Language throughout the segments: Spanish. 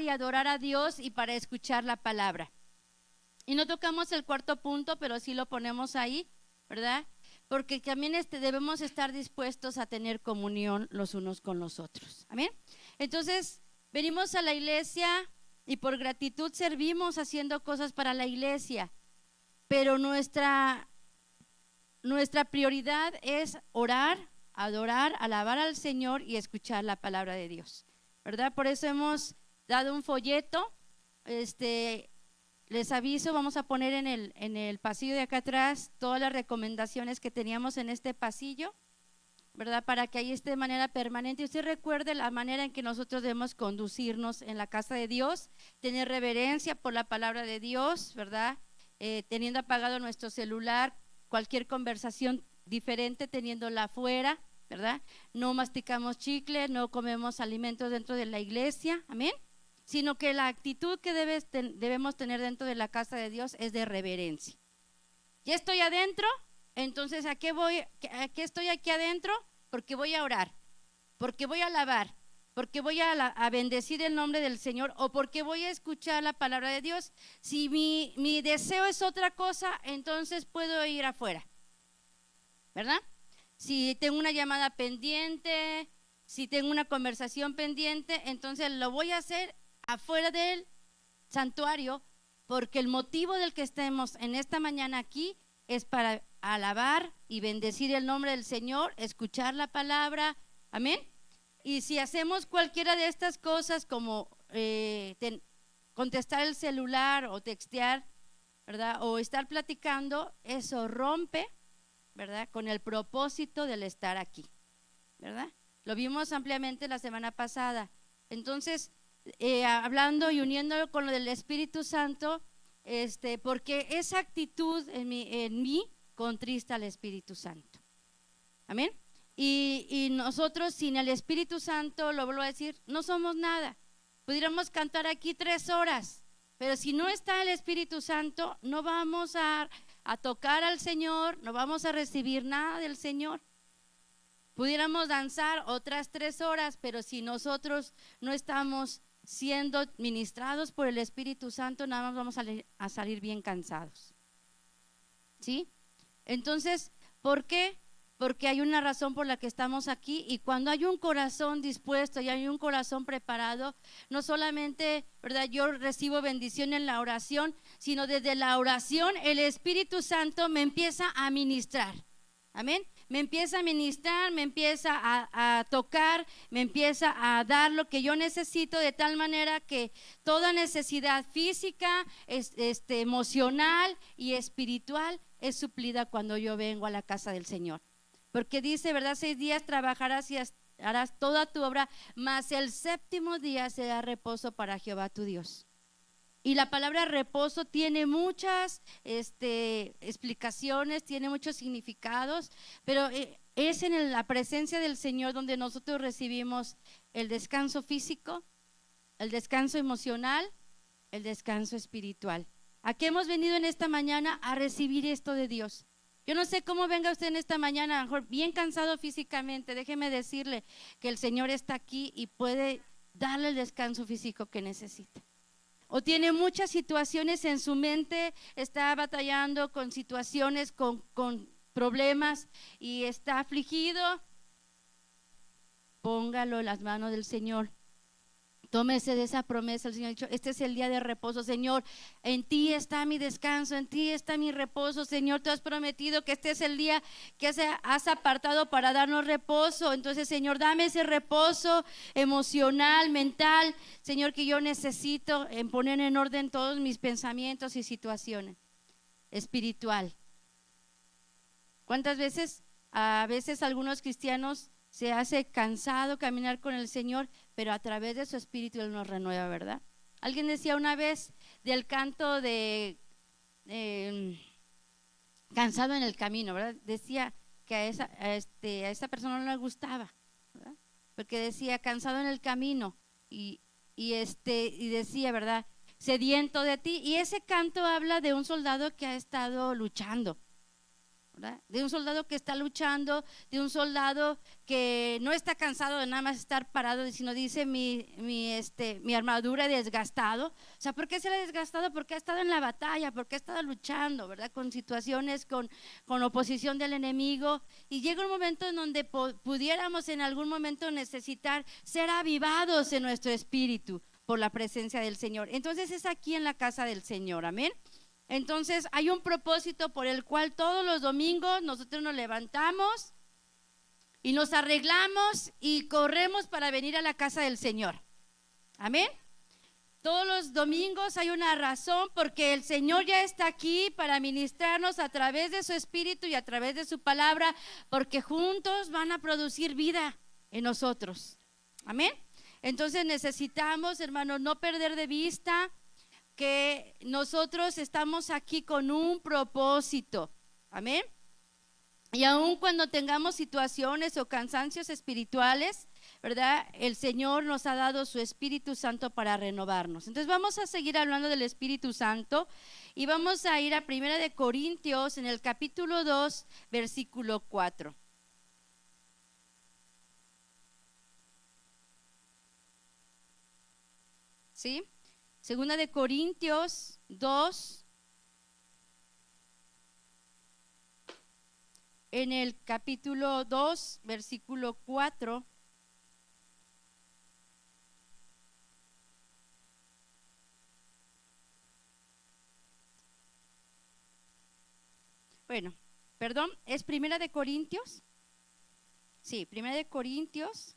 y adorar a Dios y para escuchar la palabra. Y no tocamos el cuarto punto, pero sí lo ponemos ahí, ¿verdad? Porque también debemos estar dispuestos a tener comunión los unos con los otros. Amén. Entonces, venimos a la iglesia y por gratitud servimos haciendo cosas para la iglesia, pero nuestra prioridad es orar, adorar, alabar al Señor y escuchar la palabra de Dios, ¿verdad? Por eso hemos dado un folleto, les aviso, vamos a poner en el pasillo de acá atrás todas las recomendaciones que teníamos en este pasillo, ¿verdad? Para que ahí esté de manera permanente. Y usted recuerde la manera en que nosotros debemos conducirnos en la casa de Dios, tener reverencia por la palabra de Dios, ¿verdad? Teniendo apagado nuestro celular, cualquier conversación diferente teniéndola afuera, ¿verdad? No masticamos chicle, no comemos alimentos dentro de la iglesia, amén. Sino que la actitud que debemos tener dentro de la casa de Dios es de reverencia. Ya estoy adentro, entonces ¿a qué voy? ¿A qué estoy aquí adentro? Porque voy a orar, porque voy a alabar, porque voy a bendecir el nombre del Señor, o porque voy a escuchar la palabra de Dios. Si mi deseo es otra cosa, entonces puedo ir afuera, ¿verdad? Si tengo una llamada pendiente, si tengo una conversación pendiente, entonces lo voy a hacer afuera del santuario, porque el motivo del que estemos en esta mañana aquí es para alabar y bendecir el nombre del Señor, escuchar la palabra, amén. Y si hacemos cualquiera de estas cosas como contestar el celular o textear, ¿verdad? O estar platicando, eso rompe, ¿verdad? Con el propósito del estar aquí, ¿verdad? Lo vimos ampliamente la semana pasada. Entonces, hablando y uniéndolo con lo del Espíritu Santo, porque esa actitud en mí contrista al Espíritu Santo. Amén. Y nosotros sin el Espíritu Santo, lo vuelvo a decir, no somos nada. Pudiéramos cantar aquí 3 horas, pero si no está el Espíritu Santo, no vamos a tocar al Señor, no vamos a recibir nada del Señor. Pudiéramos danzar otras 3 horas, pero si nosotros no estamos siendo ministrados por el Espíritu Santo, nada más vamos a salir bien cansados. ¿Sí? Entonces, ¿por qué? Porque hay una razón por la que estamos aquí, y cuando hay un corazón dispuesto y hay un corazón preparado, no solamente, ¿verdad?, yo recibo bendición en la oración, sino desde la oración el Espíritu Santo me empieza a ministrar. Amén. Me empieza a ministrar, me empieza a tocar, me empieza a dar lo que yo necesito, de tal manera que toda necesidad física, emocional y espiritual es suplida cuando yo vengo a la casa del Señor. Porque dice, ¿verdad? 6 días trabajarás y harás toda tu obra, mas el 7º día será reposo para Jehová tu Dios. Y la palabra reposo tiene muchas explicaciones, tiene muchos significados, pero es en la presencia del Señor donde nosotros recibimos el descanso físico, el descanso emocional, el descanso espiritual. ¿A qué hemos venido en esta mañana? A recibir esto de Dios. Yo no sé cómo venga usted en esta mañana, a lo mejor bien cansado físicamente. Déjeme decirle que el Señor está aquí y puede darle el descanso físico que necesita. O tiene muchas situaciones en su mente, está batallando con situaciones, con problemas y está afligido. Póngalo en las manos del Señor. Tómese de esa promesa. El Señor ha dicho, este es el día de reposo, Señor, en ti está mi descanso, en ti está mi reposo, Señor, tú has prometido que este es el día que has apartado para darnos reposo. Entonces, Señor, dame ese reposo emocional, mental, Señor, que yo necesito, en poner en orden todos mis pensamientos y situaciones. Espiritual. ¿Cuántas veces? A veces algunos cristianos se hace cansado caminar con el Señor, pero a través de su Espíritu Él nos renueva, ¿verdad? Alguien decía una vez del canto de Cansado en el Camino, ¿verdad? Decía que a esa persona no le gustaba, ¿verdad? Porque decía cansado en el camino y decía, ¿verdad?, sediento de ti. Y ese canto habla de un soldado que ha estado luchando, ¿verdad? De un soldado que está luchando, de un soldado que no está cansado de nada más estar parado, sino dice mi armadura desgastado. O sea, ¿por qué se le ha desgastado? Porque ha estado en la batalla, porque ha estado luchando, ¿verdad? Con situaciones, con oposición del enemigo. Y llega un momento en donde pudiéramos en algún momento necesitar ser avivados en nuestro espíritu por la presencia del Señor. Entonces es aquí en la casa del Señor, amén. Entonces hay un propósito por el cual todos los domingos nosotros nos levantamos y nos arreglamos y corremos para venir a la casa del Señor, amén. Todos los domingos hay una razón, porque el Señor ya está aquí para ministrarnos a través de su Espíritu y a través de su palabra, porque juntos van a producir vida en nosotros, amén. Entonces necesitamos, hermanos, no perder de vista que nosotros estamos aquí con un propósito, amén. Y aun cuando tengamos situaciones o cansancios espirituales, ¿verdad? El Señor nos ha dado su Espíritu Santo para renovarnos. Entonces vamos a seguir hablando del Espíritu Santo y vamos a ir a 1 de Corintios en el capítulo 2, versículo 4. ¿Sí? Segunda de Corintios 2, en el capítulo 2, versículo 4. Bueno, perdón, ¿es Primera de Corintios? Sí, Primera de Corintios.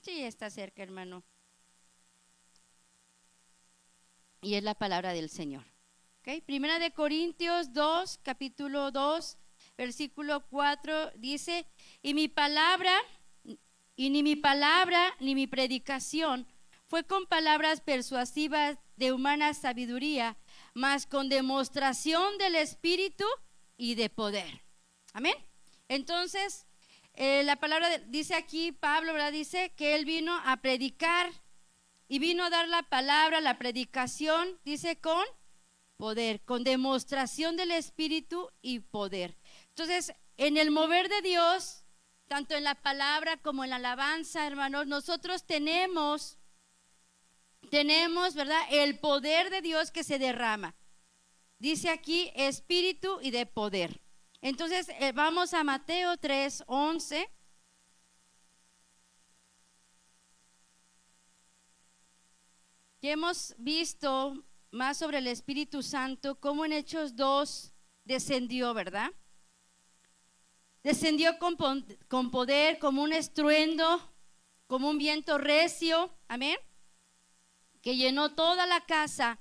Sí, está cerca, hermano. Y es la palabra del Señor. ¿Okay? Primera de Corintios 2, capítulo 2, versículo 4, dice: y mi palabra, y ni mi palabra, ni mi predicación fue con palabras persuasivas de humana sabiduría, mas con demostración del Espíritu y de poder. Amén. Entonces, la palabra dice aquí, Pablo, ¿verdad? Dice que él vino a predicar y vino a dar la palabra, la predicación, dice, con poder, con demostración del Espíritu y poder. Entonces, en el mover de Dios, tanto en la palabra como en la alabanza, hermanos, nosotros tenemos, ¿verdad? El poder de Dios que se derrama. Dice aquí espíritu y de poder. Entonces, vamos a Mateo 3, 11. Ya hemos visto más sobre el Espíritu Santo, cómo en Hechos 2 descendió, ¿verdad? Descendió con poder, como un estruendo, como un viento recio, amén, que llenó toda la casa,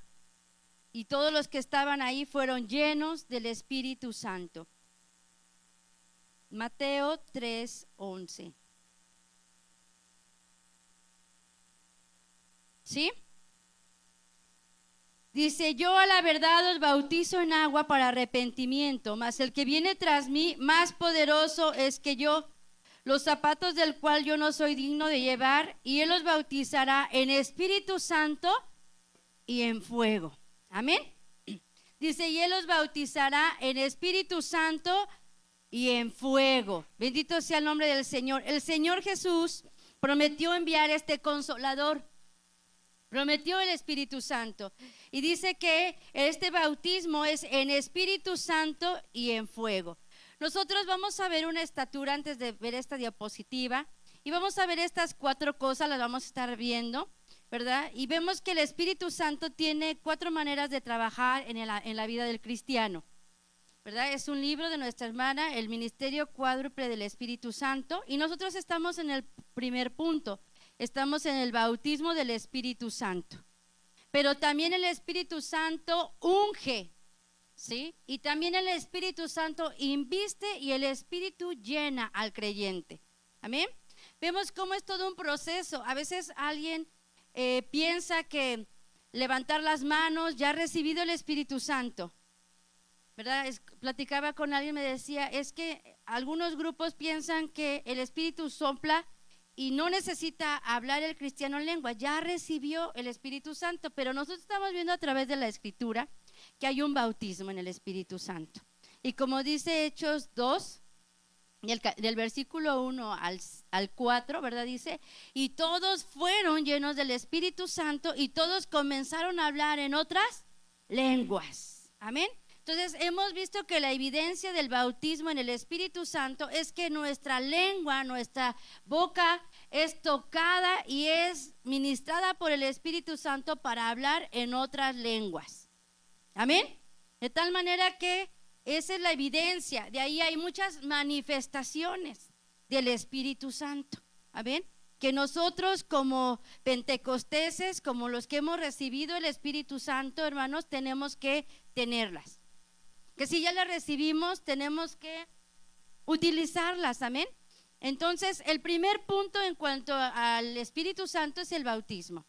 y todos los que estaban ahí fueron llenos del Espíritu Santo. Mateo 3, 11. ¿Sí? Dice: yo a la verdad os bautizo en agua para arrepentimiento, mas el que viene tras mí, más poderoso es que yo, los zapatos del cual yo no soy digno de llevar, y él os bautizará en Espíritu Santo y en fuego. Amén. Dice: y él os bautizará en Espíritu Santo y en fuego. Bendito sea el nombre del Señor. El Señor Jesús prometió enviar este Consolador, prometió el Espíritu Santo, y dice que este bautismo es en Espíritu Santo y en fuego. Nosotros vamos a ver una estatura antes de ver esta diapositiva, y vamos a ver estas 4 cosas, las vamos a estar viendo, ¿verdad? Y vemos que el Espíritu Santo tiene 4 maneras de trabajar en la vida del cristiano, ¿verdad? Es un libro de nuestra hermana, El Ministerio Cuádruple del Espíritu Santo, y nosotros estamos en el primer punto. Estamos en el bautismo del Espíritu Santo. Pero también el Espíritu Santo unge, ¿sí? Y también el Espíritu Santo inviste, y el Espíritu llena al creyente. Amén. Vemos cómo es todo un proceso. A veces alguien piensa que levantar las manos ya ha recibido el Espíritu Santo, ¿verdad? Platicaba con alguien, me decía, es que algunos grupos piensan que el Espíritu sopla y no necesita hablar el cristiano en lengua, ya recibió el Espíritu Santo. Pero nosotros estamos viendo a través de la Escritura que hay un bautismo en el Espíritu Santo, Y como dice Hechos 2, del versículo 1 al 4, ¿verdad? Dice, y todos fueron llenos del Espíritu Santo y todos comenzaron a hablar en otras lenguas. Amén. Entonces hemos visto que la evidencia del bautismo en el Espíritu Santo es que nuestra lengua, nuestra boca es tocada y es ministrada por el Espíritu Santo para hablar en otras lenguas. Amén. De tal manera que esa es la evidencia. De ahí hay muchas manifestaciones del Espíritu Santo. Amén. Que nosotros como pentecosteses, como los que hemos recibido el Espíritu Santo, hermanos, tenemos que tenerlas. Que si ya las recibimos, tenemos que utilizarlas. Amén. Entonces, el primer punto en cuanto al Espíritu Santo es el bautismo.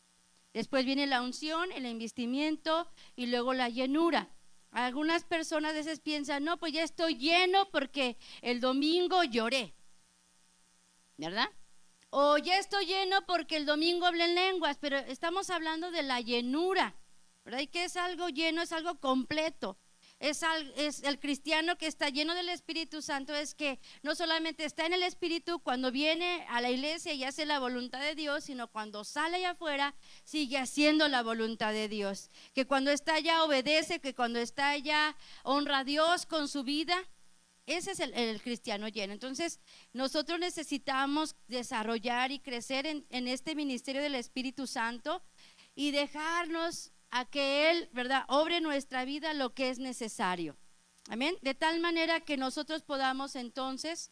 Después viene la unción, el investimiento y luego la llenura. Algunas personas a veces piensan, no, pues ya estoy lleno porque el domingo lloré, ¿verdad? O ya estoy lleno porque el domingo hablé en lenguas, pero estamos hablando de la llenura, ¿verdad? Y que es algo lleno, es algo completo. Es el cristiano que está lleno del Espíritu Santo, es que no solamente está en el Espíritu cuando viene a la iglesia y hace la voluntad de Dios, sino cuando sale allá afuera sigue haciendo la voluntad de Dios, que cuando está allá obedece, que cuando está allá honra a Dios con su vida. Ese es el cristiano lleno. Entonces nosotros necesitamos desarrollar y crecer en este ministerio del Espíritu Santo y dejarnos a que Él, ¿verdad?, obre en nuestra vida lo que es necesario. Amén. De tal manera que nosotros podamos entonces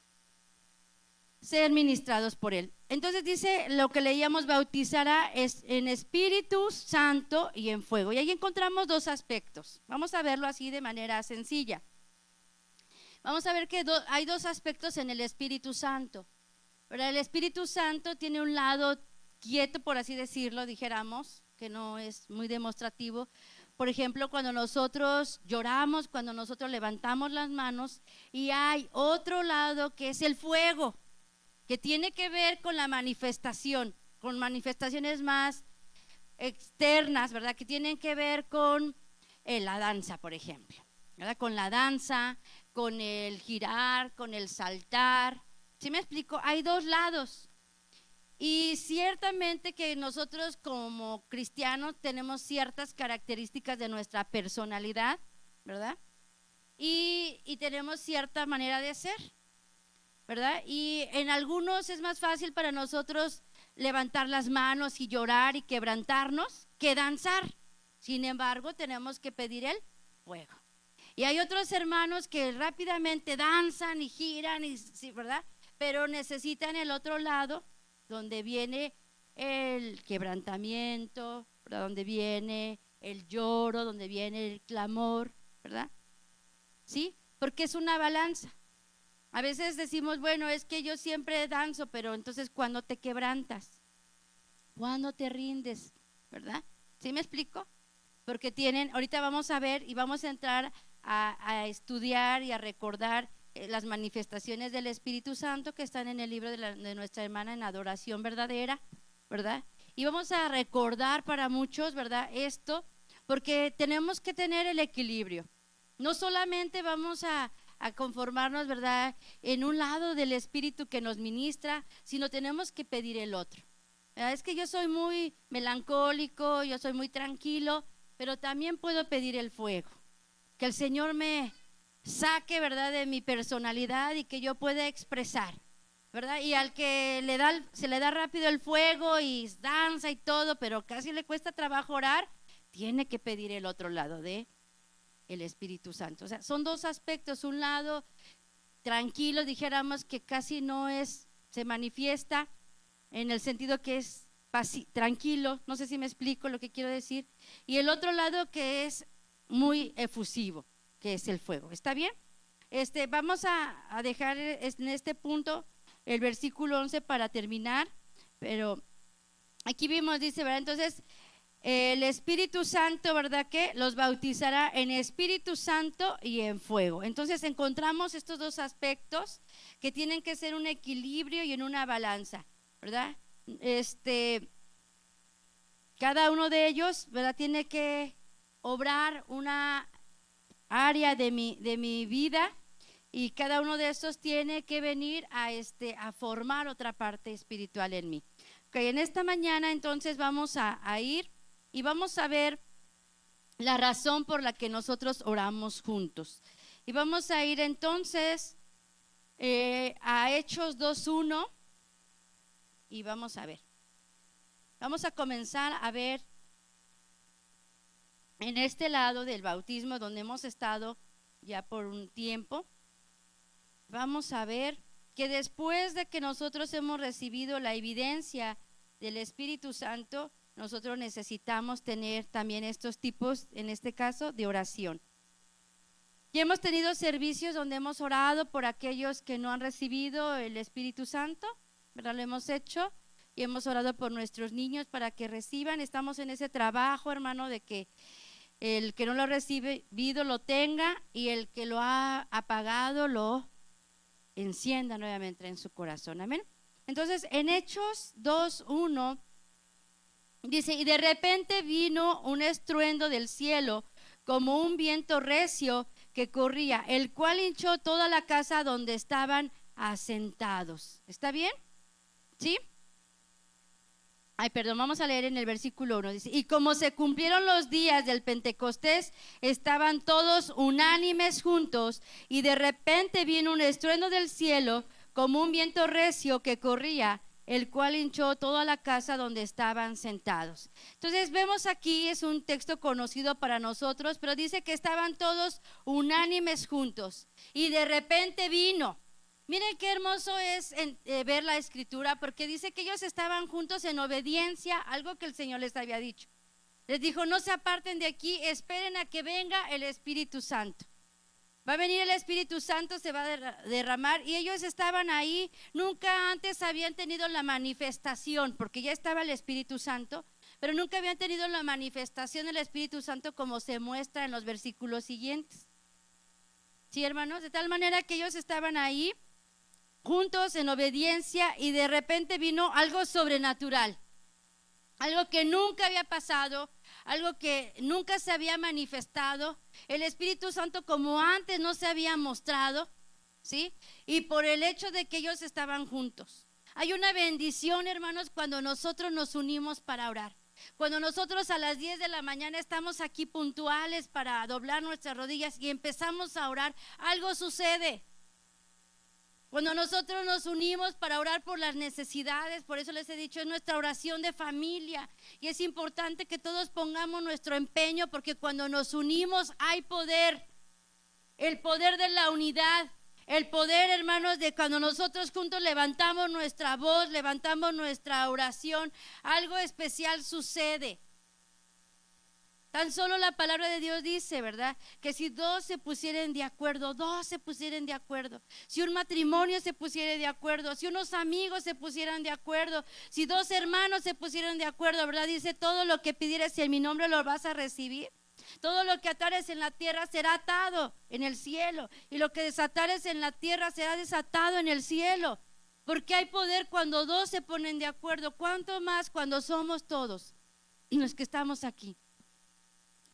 ser ministrados por Él. Entonces dice lo que leíamos, bautizará es en Espíritu Santo y en fuego. Y ahí encontramos dos aspectos. Vamos a verlo así de manera sencilla. Vamos a ver que hay dos aspectos en el Espíritu Santo. ¿Verdad? El Espíritu Santo tiene un lado quieto, por así decirlo, dijéramos, que no es muy demostrativo. Por ejemplo, cuando nosotros lloramos, cuando nosotros levantamos las manos, y hay otro lado que es el fuego, que tiene que ver con la manifestación, con manifestaciones más externas, ¿verdad? Que tienen que ver con la danza, por ejemplo, ¿verdad? Con la danza, con el girar, con el saltar. ¿Sí me explico? Hay dos lados. Y ciertamente que nosotros como cristianos tenemos ciertas características de nuestra personalidad, ¿verdad? Y tenemos cierta manera de ser, ¿verdad? Y en algunos es más fácil para nosotros levantar las manos y llorar y quebrantarnos que danzar. Sin embargo, tenemos que pedir el fuego. Y hay otros hermanos que rápidamente danzan y giran, y, sí, ¿verdad? Pero necesitan el otro lado, donde viene el quebrantamiento, ¿verdad? Donde viene el lloro, donde viene el clamor, ¿verdad? ¿Sí? Porque es una balanza. A veces decimos, bueno, es que yo siempre danzo, pero entonces ¿cuándo te quebrantas? ¿Cuándo te rindes? ¿Verdad? ¿Sí me explico? Porque ahorita vamos a ver y vamos a entrar a estudiar y a recordar las manifestaciones del Espíritu Santo que están en el libro de nuestra hermana en Adoración Verdadera, ¿verdad? Y vamos a recordar para muchos, ¿verdad?, esto, porque tenemos que tener el equilibrio. No solamente vamos a conformarnos, ¿verdad?, en un lado del Espíritu que nos ministra, sino tenemos que pedir el otro. Es que yo soy muy melancólico, yo soy muy tranquilo, pero también puedo pedir el fuego, que el Señor me saque, ¿verdad?, de mi personalidad y que yo pueda expresar, ¿verdad? Y al que se le da rápido el fuego y danza y todo, pero casi le cuesta trabajo orar, tiene que pedir el otro lado de el Espíritu Santo. O sea, son dos aspectos. Un lado tranquilo, dijéramos, que casi no se manifiesta en el sentido que es tranquilo, no sé si me explico lo que quiero decir, y el otro lado que es muy efusivo, que es el fuego. ¿Está bien? Vamos a dejar en este punto el versículo 11 para terminar, pero aquí vimos, dice, ¿verdad? Entonces, el Espíritu Santo, ¿verdad?, que los bautizará en Espíritu Santo y en fuego. Entonces encontramos estos dos aspectos que tienen que ser un equilibrio y en una balanza, ¿verdad? Cada uno de ellos, ¿verdad?, tiene que obrar una área de mi vida, y cada uno de estos tiene que venir a formar otra parte espiritual en mí. Okay, en esta mañana entonces vamos a ir y vamos a ver la razón por la que nosotros oramos juntos. Y vamos a ir entonces a Hechos 2:1 y vamos a ver. Vamos a comenzar a ver en este lado del bautismo donde hemos estado ya por un tiempo. Vamos a ver que después de que nosotros hemos recibido la evidencia del Espíritu Santo, nosotros necesitamos tener también estos tipos, en este caso, de oración. Y hemos tenido servicios donde hemos orado por aquellos que no han recibido el Espíritu Santo, ¿verdad? Lo hemos hecho, y hemos orado por nuestros niños para que reciban. Estamos en ese trabajo, hermano, de que el que no lo ha recibido lo tenga, y el que lo ha apagado lo encienda nuevamente en su corazón. Amén. Entonces, en Hechos 2:1 dice: y de repente vino un estruendo del cielo como un viento recio que corría, el cual hinchó toda la casa donde estaban asentados. ¿Está bien? ¿Sí? Ay, perdón, vamos a leer en el versículo 1. Dice: y como se cumplieron los días del Pentecostés, estaban todos unánimes juntos, y de repente vino un estruendo del cielo como un viento recio que corría, el cual hinchó toda la casa donde estaban sentados. Entonces vemos aquí, es un texto conocido para nosotros, pero dice que estaban todos unánimes juntos, y de repente vino. Miren qué hermoso es ver la escritura, porque dice que ellos estaban juntos en obediencia a algo que el Señor les había dicho. Les dijo: no se aparten de aquí, esperen a que venga el Espíritu Santo. Va a venir el Espíritu Santo, se va a derramar, y ellos estaban ahí. Nunca antes habían tenido la manifestación, porque ya estaba el Espíritu Santo, pero nunca habían tenido la manifestación del Espíritu Santo como se muestra en los versículos siguientes. ¿Sí, hermanos? De tal manera que ellos estaban ahí juntos en obediencia, y de repente vino algo sobrenatural, algo que nunca había pasado, algo que nunca se había manifestado. El Espíritu Santo como antes no se había mostrado, ¿sí? Y por el hecho de que ellos estaban juntos. Hay una bendición, hermanos, cuando nosotros nos unimos para orar. Cuando nosotros a las 10 de la mañana estamos aquí puntuales para doblar nuestras rodillas y empezamos a orar, algo sucede. Cuando nosotros nos unimos para orar por las necesidades, por eso les he dicho, es nuestra oración de familia, y es importante que todos pongamos nuestro empeño, porque cuando nos unimos hay poder, el poder de la unidad, el poder, hermanos, de cuando nosotros juntos levantamos nuestra voz, levantamos nuestra oración, algo especial sucede. Tan solo la palabra de Dios dice, ¿verdad? Que si dos se pusieran de acuerdo, si un matrimonio se pusiera de acuerdo, si unos amigos se pusieran de acuerdo, si dos hermanos se pusieran de acuerdo, ¿verdad? Dice: todo lo que pidieres en mi nombre lo vas a recibir. Todo lo que atares en la tierra será atado en el cielo, y lo que desatares en la tierra será desatado en el cielo. Porque hay poder cuando dos se ponen de acuerdo, cuánto más cuando somos todos los que estamos aquí.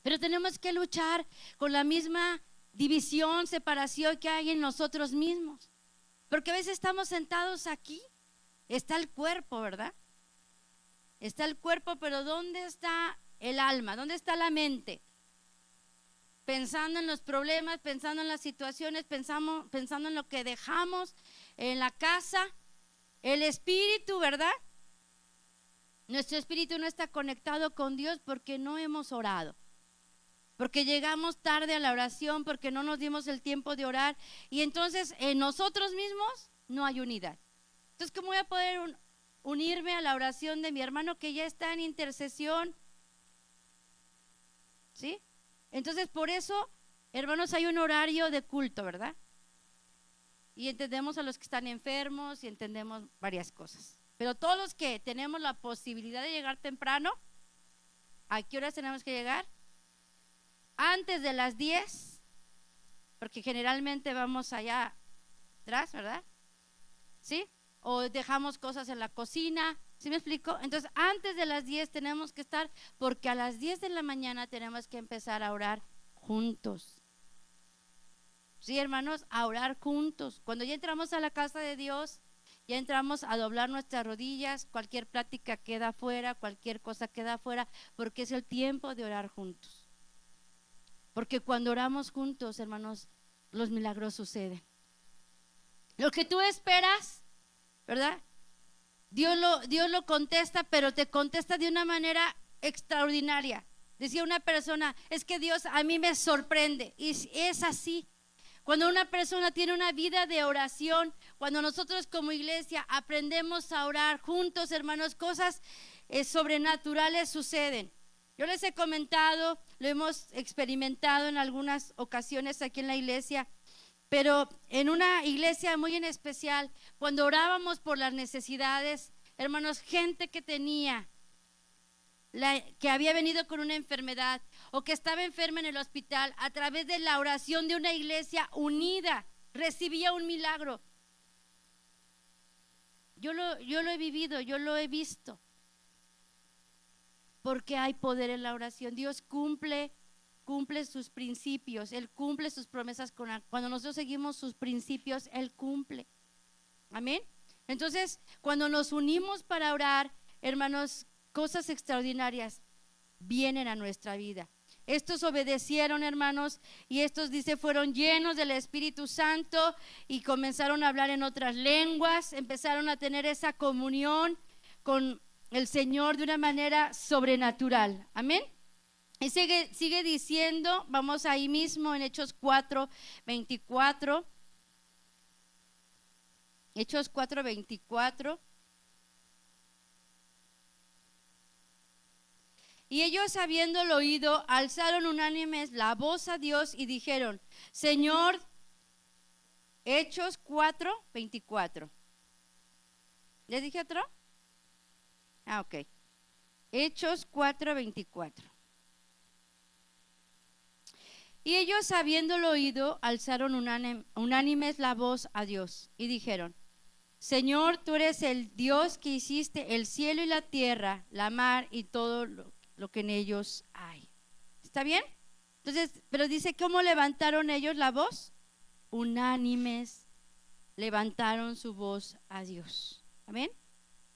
Pero tenemos que luchar con la misma división, separación que hay en nosotros mismos. Porque a veces estamos sentados aquí, está el cuerpo, ¿verdad? Está el cuerpo, pero ¿dónde está el alma? ¿Dónde está la mente? Pensando en los problemas, pensando en las situaciones, pensando en lo que dejamos en la casa. El espíritu, ¿verdad? Nuestro espíritu no está conectado con Dios porque no hemos orado. Porque llegamos tarde a la oración, porque no nos dimos el tiempo de orar, y entonces en nosotros mismos no hay unidad. Entonces, ¿cómo voy a poder unirme a la oración de mi hermano que ya está en intercesión? ¿Sí? Entonces, por eso, hermanos, hay un horario de culto, ¿verdad? Y entendemos a los que están enfermos y entendemos varias cosas. Pero todos los que tenemos la posibilidad de llegar temprano, ¿a qué horas tenemos que llegar? Antes de las 10, porque generalmente vamos allá atrás, ¿verdad? ¿Sí? O dejamos cosas en la cocina, ¿sí me explico? Entonces, antes de las 10 tenemos que estar, porque a las 10 de la mañana tenemos que empezar a orar juntos. Sí, hermanos, a orar juntos. Cuando ya entramos a la casa de Dios, ya entramos a doblar nuestras rodillas, cualquier plática queda afuera, cualquier cosa queda afuera, porque es el tiempo de orar juntos. Porque cuando oramos juntos, hermanos, los milagros suceden. Lo que tú esperas, ¿verdad? Dios lo contesta, pero te contesta de una manera extraordinaria. Decía una persona, es que Dios a mí me sorprende. Y es así. Cuando una persona tiene una vida de oración, cuando nosotros como iglesia aprendemos a orar juntos, hermanos, cosas sobrenaturales suceden. Yo les he comentado, lo hemos experimentado en algunas ocasiones aquí en la iglesia, pero en una iglesia muy en especial, cuando orábamos por las necesidades, hermanos, gente que tenía, que había venido con una enfermedad o que estaba enferma en el hospital, a través de la oración de una iglesia unida, recibía un milagro. Yo lo he vivido, yo lo he visto, porque hay poder en la oración. Dios cumple sus principios, Él cumple sus promesas. Cuando nosotros seguimos sus principios, Él cumple. Amén. Entonces, cuando nos unimos para orar, hermanos, cosas extraordinarias vienen a nuestra vida. Estos obedecieron, hermanos, y estos, dice, fueron llenos del Espíritu Santo y comenzaron a hablar en otras lenguas, empezaron a tener esa comunión con el Señor de una manera sobrenatural. Amén. Y sigue diciendo, vamos ahí mismo en Hechos 4:24. Hechos 4:24. Y ellos, habiéndolo oído, alzaron unánimes la voz a Dios y dijeron, Señor, Hechos 4:24. ¿Les dije otro? Ok. Hechos 4:24. Y ellos, habiéndolo oído, alzaron unánimes la voz a Dios y dijeron, Señor, tú eres el Dios que hiciste el cielo y la tierra, la mar y todo lo que en ellos hay. ¿Está bien? Entonces, pero dice, ¿cómo levantaron ellos la voz? Unánimes levantaron su voz a Dios. Amén.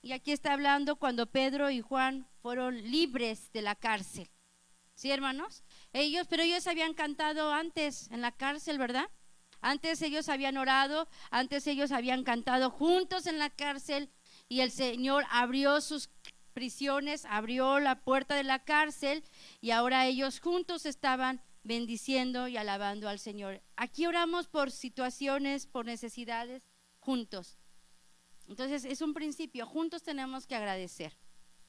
Y aquí está hablando cuando Pedro y Juan fueron libres de la cárcel. ¿Sí, hermanos? Pero ellos habían cantado antes en la cárcel, ¿verdad? Antes ellos habían orado, antes ellos habían cantado juntos en la cárcel, y el Señor abrió sus prisiones, abrió la puerta de la cárcel, y ahora ellos juntos estaban bendiciendo y alabando al Señor. Aquí oramos por situaciones, por necesidades, juntos. Entonces es un principio, juntos tenemos que agradecer.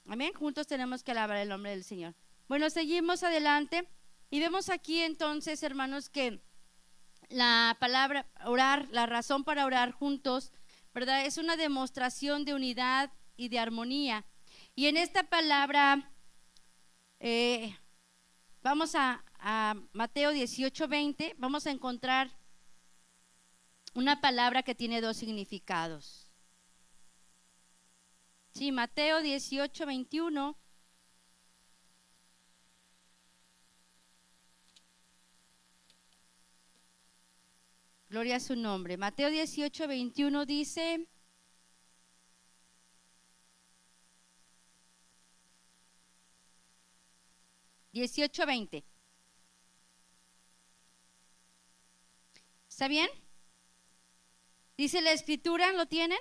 Amén, juntos tenemos que alabar el nombre del Señor. Bueno, seguimos adelante y vemos aquí entonces, hermanos, que la palabra orar, la razón para orar juntos, ¿verdad? Es una demostración de unidad y de armonía. Y en esta palabra, vamos a Mateo 18:20, vamos a encontrar una palabra que tiene dos significados. Sí, Mateo 18:21. Gloria a su nombre. Mateo 18:21 dice, (18:20) ¿está bien? Dice la escritura, ¿lo tienen?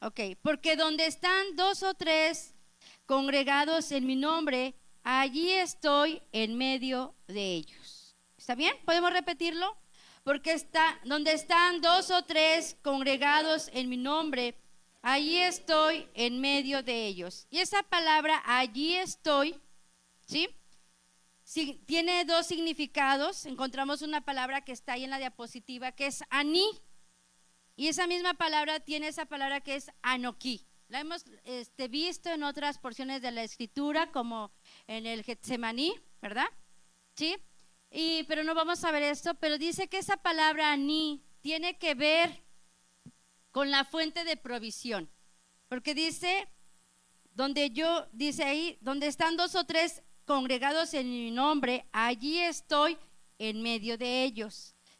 Ok, porque donde están dos o tres congregados en mi nombre, allí estoy en medio de ellos. ¿Está bien? ¿Podemos repetirlo? Porque donde están dos o tres congregados en mi nombre, allí estoy en medio de ellos. Y esa palabra, allí estoy, ¿sí? Sí, tiene dos significados. Encontramos una palabra que está ahí en la diapositiva, que es aní. Y esa misma palabra tiene esa palabra que es anoquí. La hemos visto en otras porciones de la escritura, como en el Getsemaní, ¿verdad? ¿Sí? Pero no vamos a ver esto, pero dice que esa palabra aní tiene que ver con la fuente de provisión, porque dice ahí, donde están dos o tres congregados en mi nombre, allí estoy en medio de ellos.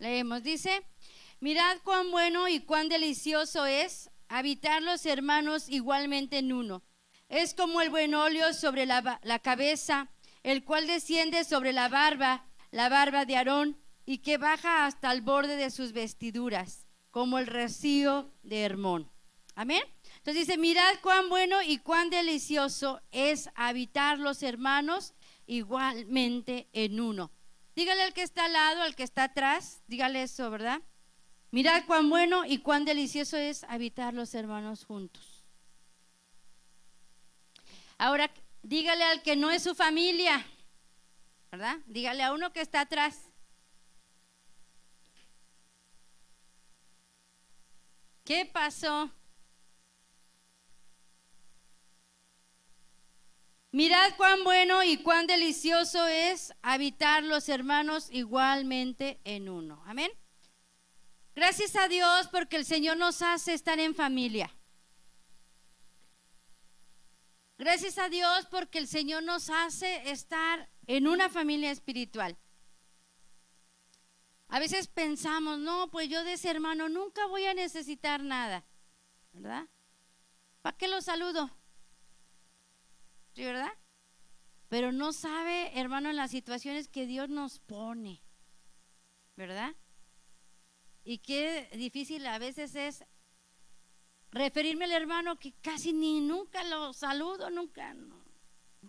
Leemos, dice, mirad cuán bueno y cuán delicioso es habitar los hermanos igualmente en uno. Es como el buen óleo sobre la cabeza, el cual desciende sobre la barba de Aarón, y que baja hasta el borde de sus vestiduras, como el rocío de Hermón. Amén. Entonces dice, mirad cuán bueno y cuán delicioso es habitar los hermanos igualmente en uno. Dígale al que está al lado, al que está atrás, dígale eso, ¿verdad? Mirad cuán bueno y cuán delicioso es habitar los hermanos juntos. Ahora, dígale al que no es su familia, ¿verdad? Dígale a uno que está atrás. ¿Qué pasó? Mirad cuán bueno y cuán delicioso es habitar los hermanos igualmente en uno. Amén. Gracias a Dios porque el Señor nos hace estar en familia. Gracias a Dios porque el Señor nos hace estar en una familia espiritual. A veces pensamos, no, pues yo de ese hermano nunca voy a necesitar nada, ¿verdad? ¿Para qué lo saludo? ¿Sí, verdad? Pero no sabe, hermano, en las situaciones que Dios nos pone, ¿verdad? Y qué difícil a veces es referirme al hermano que casi ni nunca lo saludo, nunca, no.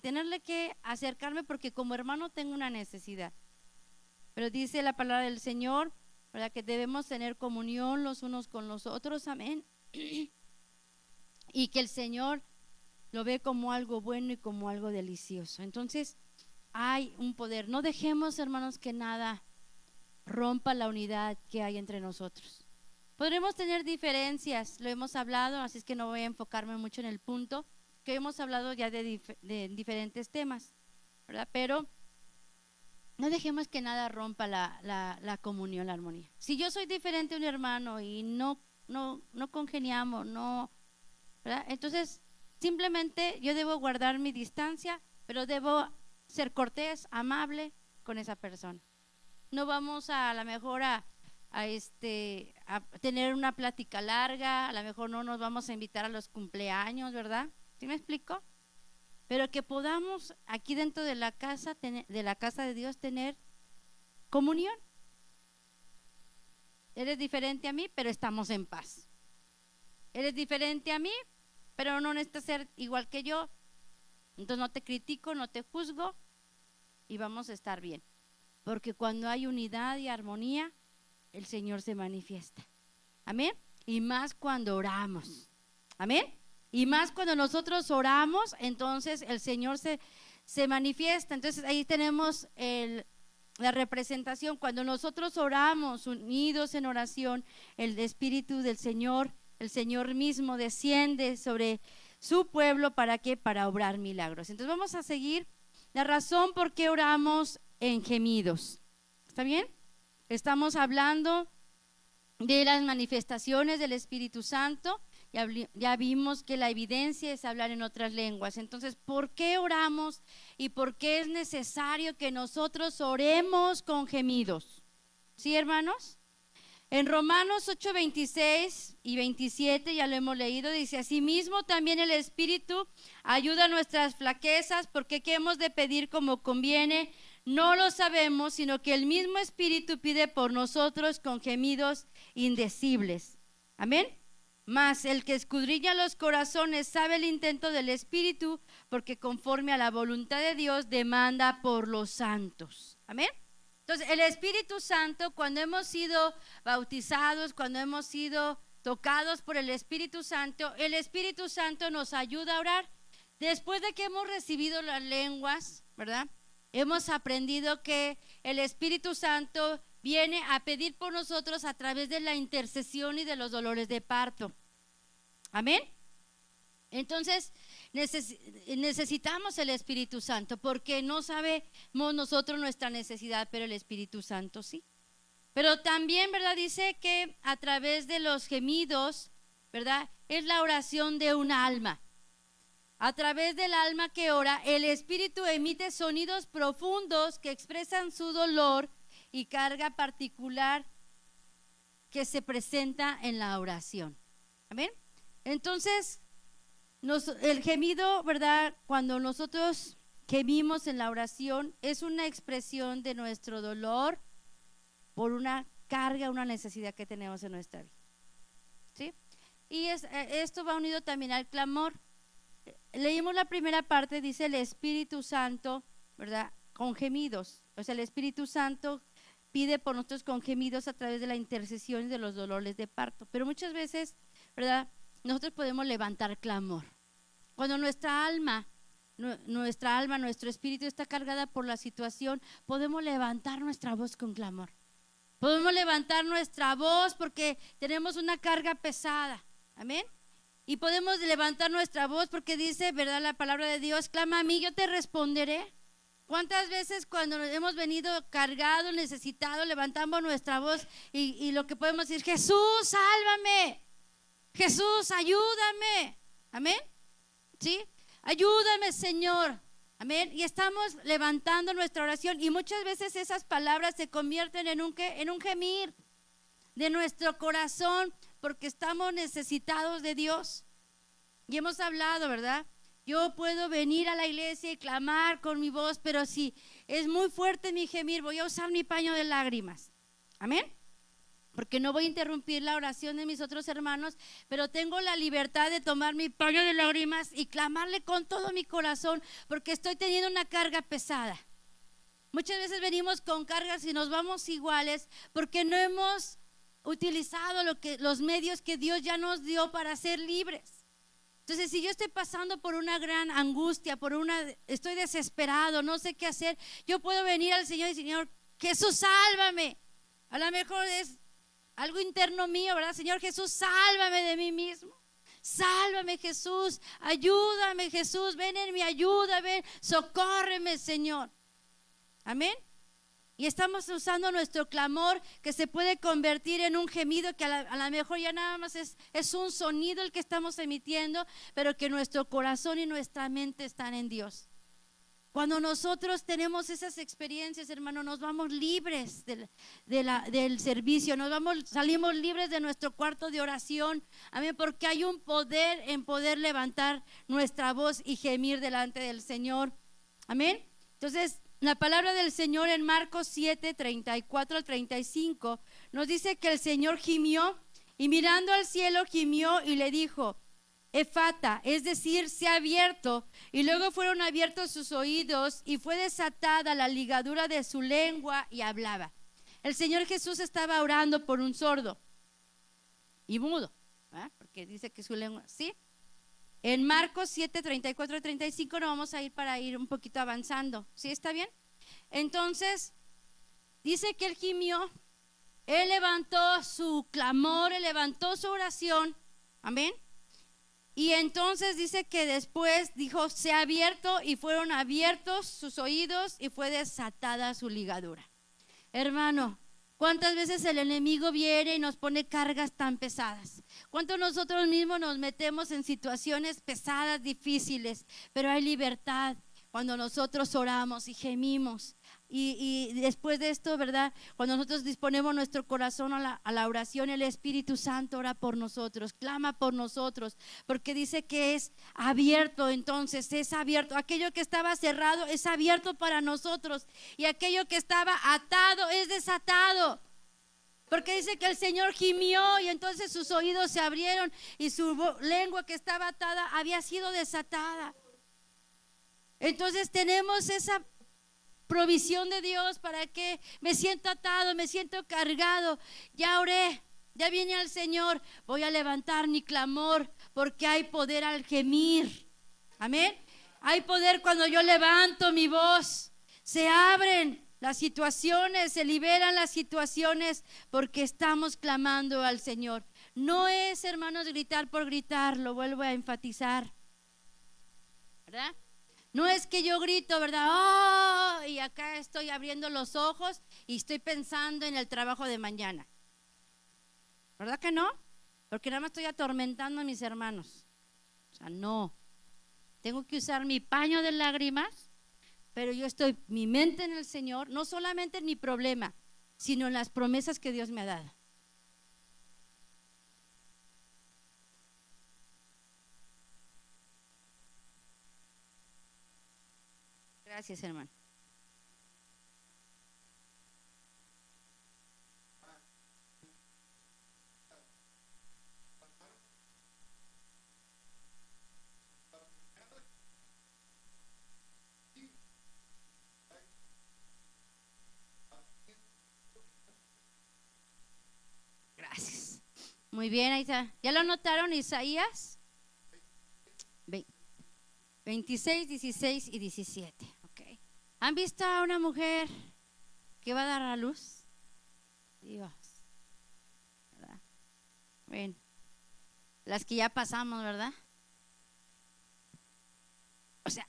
Tenerle que acercarme porque como hermano tengo una necesidad. Pero dice la palabra del Señor, ¿verdad? Que debemos tener comunión los unos con los otros, amén. Y que el Señor lo ve como algo bueno y como algo delicioso. Entonces hay un poder. No dejemos, hermanos, que nada rompa la unidad que hay entre nosotros. Podremos tener diferencias, lo hemos hablado, así es que no voy a enfocarme mucho en el punto, que hemos hablado ya de diferentes temas, ¿verdad? Pero no dejemos que nada rompa la comunión, la armonía. Si yo soy diferente a un hermano y no congeniamos, no, ¿verdad? Entonces simplemente yo debo guardar mi distancia, pero debo ser cortés, amable con esa persona. No vamos a lo mejor a tener una plática larga, a lo mejor no nos vamos a invitar a los cumpleaños, ¿verdad? ¿Sí me explico? Pero que podamos aquí dentro de la casa de Dios tener comunión. Eres diferente a mí, pero estamos en paz. Eres diferente a mí, pero no necesitas ser igual que yo. Entonces no te critico, no te juzgo y vamos a estar bien. Porque cuando hay unidad y armonía, el Señor se manifiesta. Amén. Y más cuando oramos. Amén. Y más cuando nosotros oramos, entonces el Señor se manifiesta. Entonces ahí tenemos la representación. Cuando nosotros oramos unidos en oración, el Espíritu del Señor, el Señor mismo desciende sobre su pueblo. ¿Para qué? Para obrar milagros. Entonces vamos a seguir la razón por qué oramos en gemidos. ¿Está bien? Estamos hablando de las manifestaciones del Espíritu Santo. Ya vimos que la evidencia es hablar en otras lenguas. Entonces, ¿por qué oramos y por qué es necesario que nosotros oremos con gemidos? ¿Sí, hermanos? En Romanos 8, 26 y 27, ya lo hemos leído, dice: asimismo también el Espíritu ayuda a nuestras flaquezas, porque ¿qué hemos de pedir como conviene? No lo sabemos, sino que el mismo Espíritu pide por nosotros con gemidos indecibles. Amén. Mas el que escudriña los corazones sabe el intento del Espíritu, porque conforme a la voluntad de Dios demanda por los santos. Amén. Entonces el Espíritu Santo, cuando hemos sido bautizados, cuando hemos sido tocados por el Espíritu Santo, el Espíritu Santo nos ayuda a orar. Después de que hemos recibido las lenguas, ¿verdad? Hemos aprendido que el Espíritu Santo viene a pedir por nosotros a través de la intercesión y de los dolores de parto. Amén. Entonces necesitamos el Espíritu Santo, porque no sabemos nosotros nuestra necesidad, pero el Espíritu Santo sí. Pero también, ¿verdad? Dice que a través de los gemidos, ¿verdad? Es la oración de un alma. A través del alma que ora, el Espíritu emite sonidos profundos que expresan su dolor y carga particular que se presenta en la oración. Amén. Entonces, el gemido, ¿verdad? Cuando nosotros gemimos en la oración, es una expresión de nuestro dolor por una carga, una necesidad que tenemos en nuestra vida. ¿Sí? Y esto va unido también al clamor. Leímos la primera parte, dice el Espíritu Santo, ¿verdad? Con gemidos. O sea, el Espíritu Santo pide por nosotros con gemidos a través de la intercesión y de los dolores de parto. Pero muchas veces, ¿verdad? Nosotros podemos levantar clamor. Cuando nuestra alma, nuestro espíritu está cargada por la situación, podemos levantar nuestra voz con clamor. Podemos levantar nuestra voz porque tenemos una carga pesada. Amén. Y podemos levantar nuestra voz porque dice, ¿verdad? La palabra de Dios, clama a mí, yo te responderé. ¿Cuántas veces cuando hemos venido cargados, necesitados, levantamos nuestra voz y lo que podemos decir, Jesús, sálvame, Jesús, ayúdame, amén, ¿sí? Ayúdame, Señor, amén, y estamos levantando nuestra oración y muchas veces esas palabras se convierten en un gemir de nuestro corazón porque estamos necesitados de Dios. Y hemos hablado, ¿verdad? Yo puedo venir a la iglesia y clamar con mi voz, pero si es muy fuerte mi gemir, voy a usar mi paño de lágrimas. Amén. Porque no voy a interrumpir la oración de mis otros hermanos, pero tengo la libertad de tomar mi paño de lágrimas y clamarle con todo mi corazón, porque estoy teniendo una carga pesada. Muchas veces venimos con cargas y nos vamos iguales, porque no hemos utilizado los medios que Dios ya nos dio para ser libres. Entonces, si yo estoy pasando por una gran angustia, estoy desesperado, no sé qué hacer, yo puedo venir al Señor y Señor, Jesús, sálvame. A lo mejor es algo interno mío, ¿verdad? Señor Jesús, sálvame de mí mismo. Sálvame, Jesús, ayúdame, Jesús, ven en mi ayuda, ven, socórreme, Señor. Amén. Y estamos usando nuestro clamor que se puede convertir en un gemido que a lo mejor ya nada más es un sonido el que estamos emitiendo, pero que nuestro corazón y nuestra mente están en Dios. Cuando nosotros tenemos esas experiencias, hermano, nos vamos libres del servicio, salimos libres de nuestro cuarto de oración, amén, porque hay un poder en poder levantar nuestra voz y gemir delante del Señor, amén. Entonces, la palabra del Señor en Marcos 7, 34 al 35 nos dice que el Señor gimió y mirando al cielo gimió y le dijo, Efata, es decir, se ha abierto, y luego fueron abiertos sus oídos y fue desatada la ligadura de su lengua y hablaba. El Señor Jesús estaba orando por un sordo y mudo, ¿eh? Porque dice que su lengua, ¿sí? En Marcos 7, 34 y 35 nos vamos a ir para ir un poquito avanzando. ¿Sí está bien? Entonces, dice que él gimió, él levantó su clamor, él levantó su oración. Amén. Y entonces dice que después dijo, se ha abierto y fueron abiertos sus oídos y fue desatada su ligadura. Hermano, ¿cuántas veces el enemigo viene y nos pone cargas tan pesadas? ¿Cuántos nosotros mismos nos metemos en situaciones pesadas, difíciles? Pero hay libertad cuando nosotros oramos y gemimos. Y después de esto, ¿verdad? Cuando nosotros disponemos nuestro corazón a la oración, el Espíritu Santo ora por nosotros, clama por nosotros, porque dice que es abierto, entonces es abierto. Aquello que estaba cerrado es abierto para nosotros y aquello que estaba atado es desatado. Porque dice que el Señor gimió y entonces sus oídos se abrieron y su lengua que estaba atada había sido desatada. Entonces tenemos esa provisión de Dios para que me siento atado, me siento cargado. Ya oré, ya viene al Señor, voy a levantar mi clamor porque hay poder al gemir. Amén. Hay poder cuando yo levanto mi voz. Se abren las situaciones, se liberan las situaciones porque estamos clamando al Señor. No es, hermanos, gritar por gritar, lo vuelvo a enfatizar, ¿verdad? No es que yo grito, ¿verdad? Oh, y acá estoy abriendo los ojos y estoy pensando en el trabajo de mañana. ¿Verdad que no? Porque nada más estoy atormentando a mis hermanos. O sea, no. Tengo que usar mi paño de lágrimas, pero yo estoy, mi mente en el Señor, no solamente en mi problema, sino en las promesas que Dios me ha dado. Gracias, hermano. Gracias. Muy bien, ahí está. ¿Ya lo notaron? Isaías 26, 16 y 17. Okay. ¿Han visto a una mujer que va a dar a luz? Dios, ¿verdad? Bueno, las que ya pasamos, ¿verdad? O sea,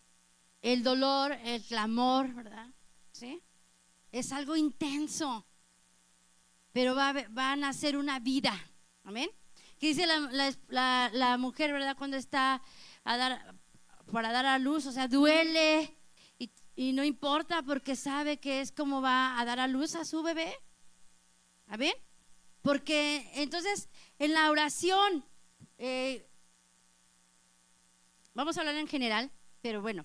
el dolor, el clamor, ¿verdad? ¿Sí? Es algo intenso, pero va a nacer una vida. Amén. ¿Qué dice la mujer, verdad? Cuando está para dar a luz, o sea, duele y no importa porque sabe que es como va a dar a luz a su bebé. ¿Amén? Porque entonces en la oración, vamos a hablar en general, pero bueno,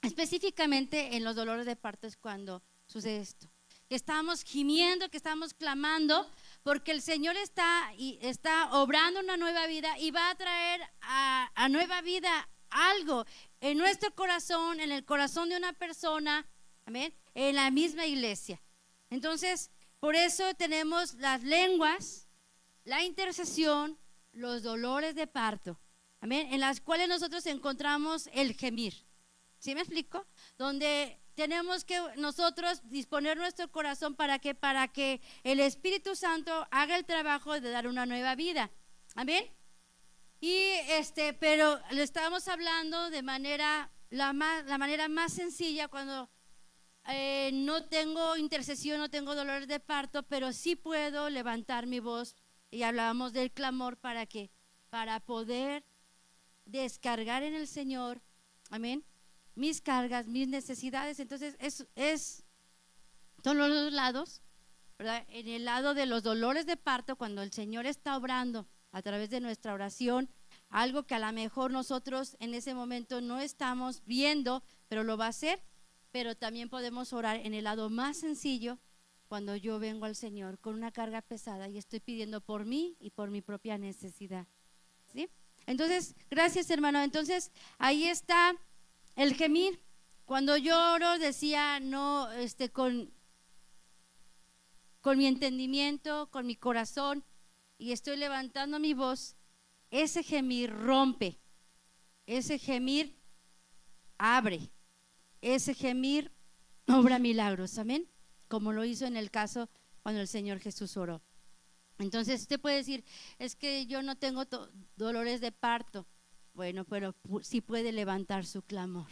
específicamente en los dolores de parto es cuando sucede esto. Que estamos gimiendo, que estamos clamando, porque el Señor está obrando una nueva vida y va a traer a nueva vida algo en nuestro corazón, en el corazón de una persona, amén, en la misma iglesia. Entonces, por eso tenemos las lenguas, la intercesión, los dolores de parto, amén, en las cuales nosotros encontramos el gemir. ¿Sí me explico? Donde tenemos que nosotros disponer nuestro corazón para que el Espíritu Santo haga el trabajo de dar una nueva vida. Amén. Y pero le estábamos hablando de la manera más sencilla cuando no tengo intercesión, no tengo dolores de parto, pero sí puedo levantar mi voz. Y hablábamos del clamor para poder descargar en el Señor, amén, mis cargas, mis necesidades. Entonces son los dos lados, ¿verdad? En el lado de los dolores de parto, cuando el Señor está obrando a través de nuestra oración, algo que a lo mejor nosotros en ese momento no estamos viendo, pero lo va a hacer. Pero también podemos orar en el lado más sencillo, cuando yo vengo al Señor con una carga pesada y estoy pidiendo por mí y por mi propia necesidad, ¿sí? Entonces, gracias, hermano. Entonces, ahí está el gemir. Cuando yo oro, decía, no, con mi entendimiento, con mi corazón, y estoy levantando mi voz, ese gemir rompe, ese gemir abre, ese gemir obra milagros, amén, como lo hizo en el caso cuando el Señor Jesús oró. Entonces usted puede decir, es que yo no tengo dolores de parto. Bueno, pero sí puede levantar su clamor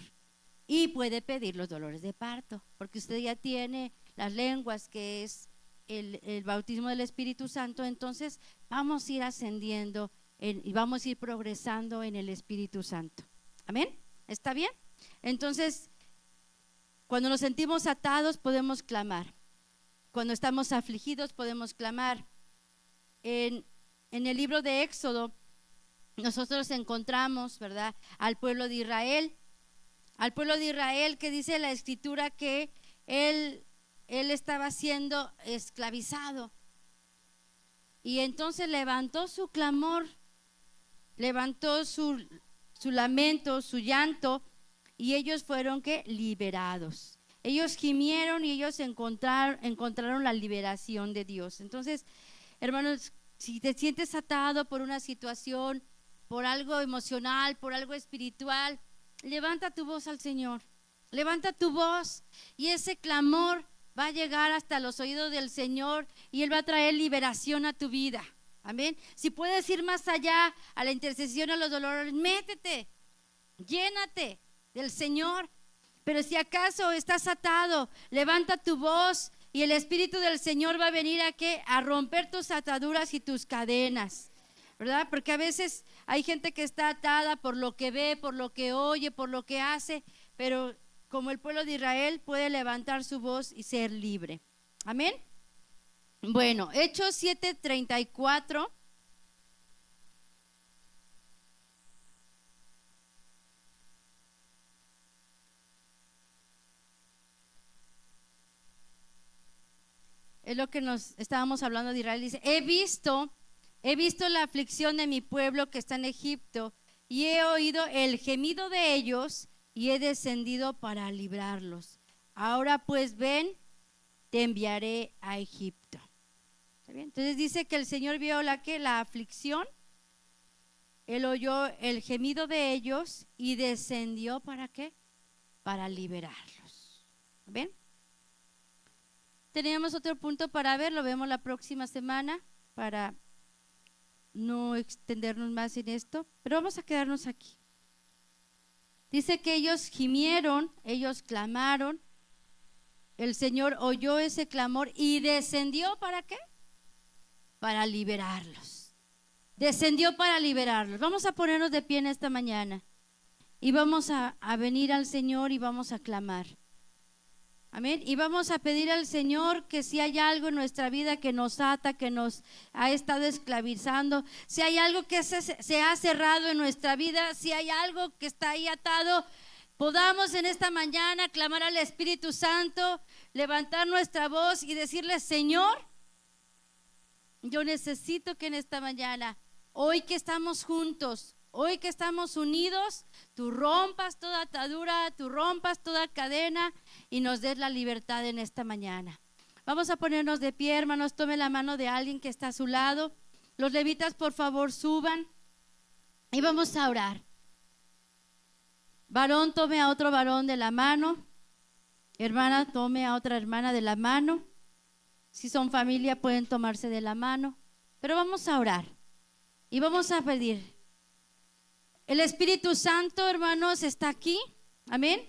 y puede pedir los dolores de parto, porque usted ya tiene las lenguas, que es el bautismo del Espíritu Santo. Entonces vamos a ir ascendiendo y vamos a ir progresando en el Espíritu Santo. Amén. ¿Está bien? Entonces, cuando nos sentimos atados podemos clamar, cuando estamos afligidos podemos clamar. En el libro de Éxodo nosotros encontramos, ¿verdad?, al pueblo de Israel, que dice la Escritura que él estaba siendo esclavizado, y entonces levantó su clamor, levantó su lamento, su llanto, y ellos fueron liberados. Ellos gimieron y ellos encontraron la liberación de Dios. Entonces, hermanos, si te sientes atado por una situación, por algo emocional, por algo espiritual, levanta tu voz al Señor, levanta tu voz, y ese clamor va a llegar hasta los oídos del Señor y Él va a traer liberación a tu vida. Amén. Si puedes ir más allá a la intercesión, a los dolores, métete, llénate del Señor. Pero si acaso estás atado, levanta tu voz y el Espíritu del Señor va a venir a romper tus ataduras y tus cadenas, ¿verdad? Porque a veces hay gente que está atada por lo que ve, por lo que oye, por lo que hace, pero como el pueblo de Israel puede levantar su voz y ser libre. Amén. Bueno, Hechos 7:34. es lo que nos estábamos hablando de Israel. Dice, he visto la aflicción de mi pueblo que está en Egipto y he oído el gemido de ellos y he descendido para librarlos. Ahora pues ven, te enviaré a Egipto. ¿Está bien? Entonces dice que el Señor vio la aflicción, Él oyó el gemido de ellos y descendió ¿para qué? Para liberarlos. ¿Ven? Teníamos otro punto para ver, lo vemos la próxima semana para no extendernos más en esto, pero vamos a quedarnos aquí. Dice que ellos gimieron, ellos clamaron, el Señor oyó ese clamor y descendió ¿para qué? Para liberarlos. Descendió para liberarlos. Vamos a ponernos de pie en esta mañana y vamos a venir al Señor y vamos a clamar. Amén. Y vamos a pedir al Señor que si hay algo en nuestra vida que nos ata, que nos ha estado esclavizando, si hay algo que se ha cerrado en nuestra vida, si hay algo que está ahí atado, podamos en esta mañana clamar al Espíritu Santo, levantar nuestra voz y decirle: Señor, yo necesito que en esta mañana, hoy que estamos juntos, hoy que estamos unidos, tú rompas toda atadura, tú rompas toda cadena y nos des la libertad en esta mañana. Vamos a ponernos de pie, hermanos. Tome la mano de alguien que está a su lado. Los levitas, por favor, suban y vamos a orar. Varón, tome a otro varón de la mano. Hermana, tome a otra hermana de la mano. Si son familia, pueden tomarse de la mano. Pero vamos a orar y vamos a pedir. El Espíritu Santo, hermanos, está aquí. Amén.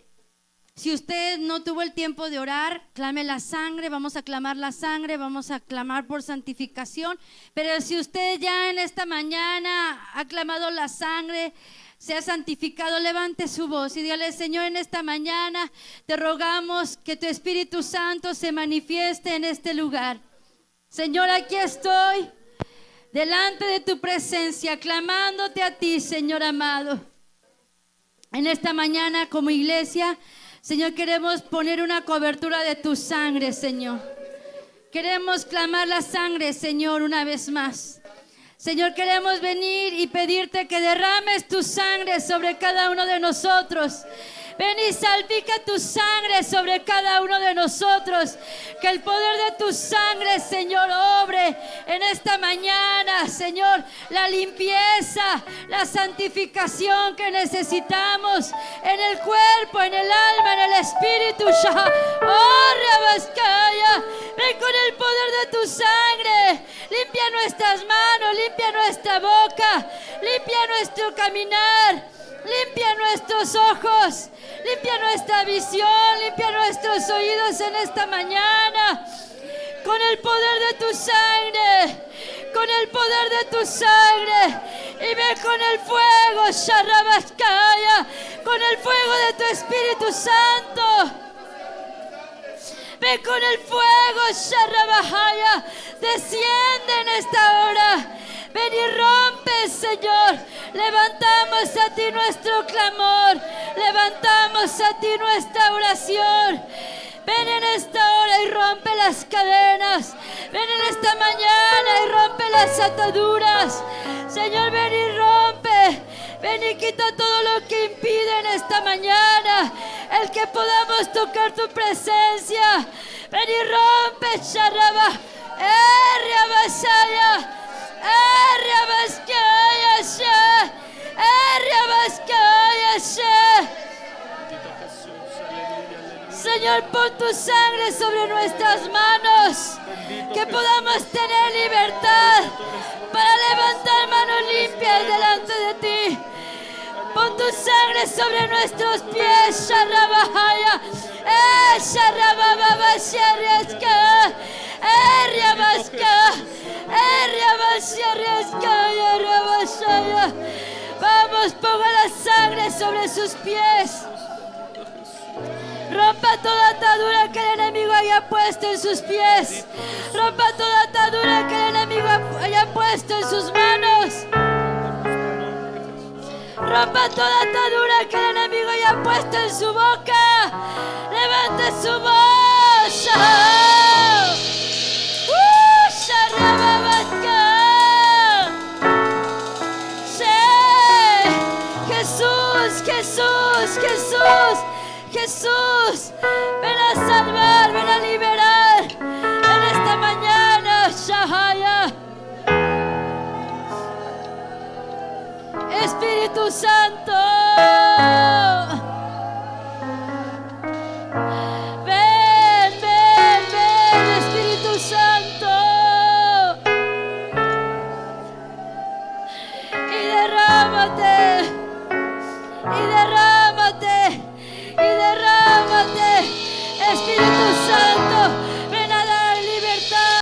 Si usted no tuvo el tiempo de orar, clame la sangre. Vamos a clamar la sangre, vamos a clamar por santificación. Pero si usted ya en esta mañana ha clamado la sangre, se ha santificado, levante su voz y dígale: Señor, en esta mañana te rogamos que tu Espíritu Santo se manifieste en este lugar. Señor, aquí estoy delante de tu presencia, clamándote a ti, Señor amado. En esta mañana como iglesia, Señor, queremos poner una cobertura de tu sangre, Señor. Queremos clamar la sangre, Señor, una vez más. Señor, queremos venir y pedirte que derrames tu sangre sobre cada uno de nosotros. Ven y salpica tu sangre sobre cada uno de nosotros. Que el poder de tu sangre, Señor, obre en esta mañana, Señor, la limpieza, la santificación que necesitamos en el cuerpo, en el alma, en el espíritu. Oh, Rabaskaya, ven con el poder de tu sangre. Limpia nuestras manos, limpia nuestra boca, limpia nuestro caminar. Limpia nuestros ojos, limpia nuestra visión, limpia nuestros oídos en esta mañana. Con el poder de tu sangre, con el poder de tu sangre. Y ven con el fuego, Sharabaskaya, con el fuego de tu Espíritu Santo. Ven con el fuego, Sharabahaya, desciende en esta hora. Ven y rompe, Señor. Levantamos a ti nuestro clamor. Levantamos a ti nuestra oración. Ven en esta hora y rompe las cadenas. Ven en esta mañana y rompe las ataduras. Señor, ven y rompe. Ven y quita todo lo que impide en esta mañana el que podamos tocar tu presencia. Ven y rompe, Sharaba, Riabasaya, Riabaskaya, Riabaskaya. Señor, pon tu sangre sobre nuestras manos, que podamos tener libertad para levantar manos limpias delante de ti. Pon tu sangre sobre nuestros pies, Sharabahaya, Sharababa, Shariaska, Riabaska, Riabashaya. Vamos, ponga la sangre sobre sus pies. Rompa toda atadura que el enemigo haya puesto en sus pies. Rompa toda atadura que el enemigo haya puesto en sus manos. Rompa toda atadura que el enemigo haya puesto en su boca. Levante su voz. Jesús, Jesús, Jesús, Jesús, ven a salvar, ven a liberar en esta mañana, Shahaya. Espíritu Santo.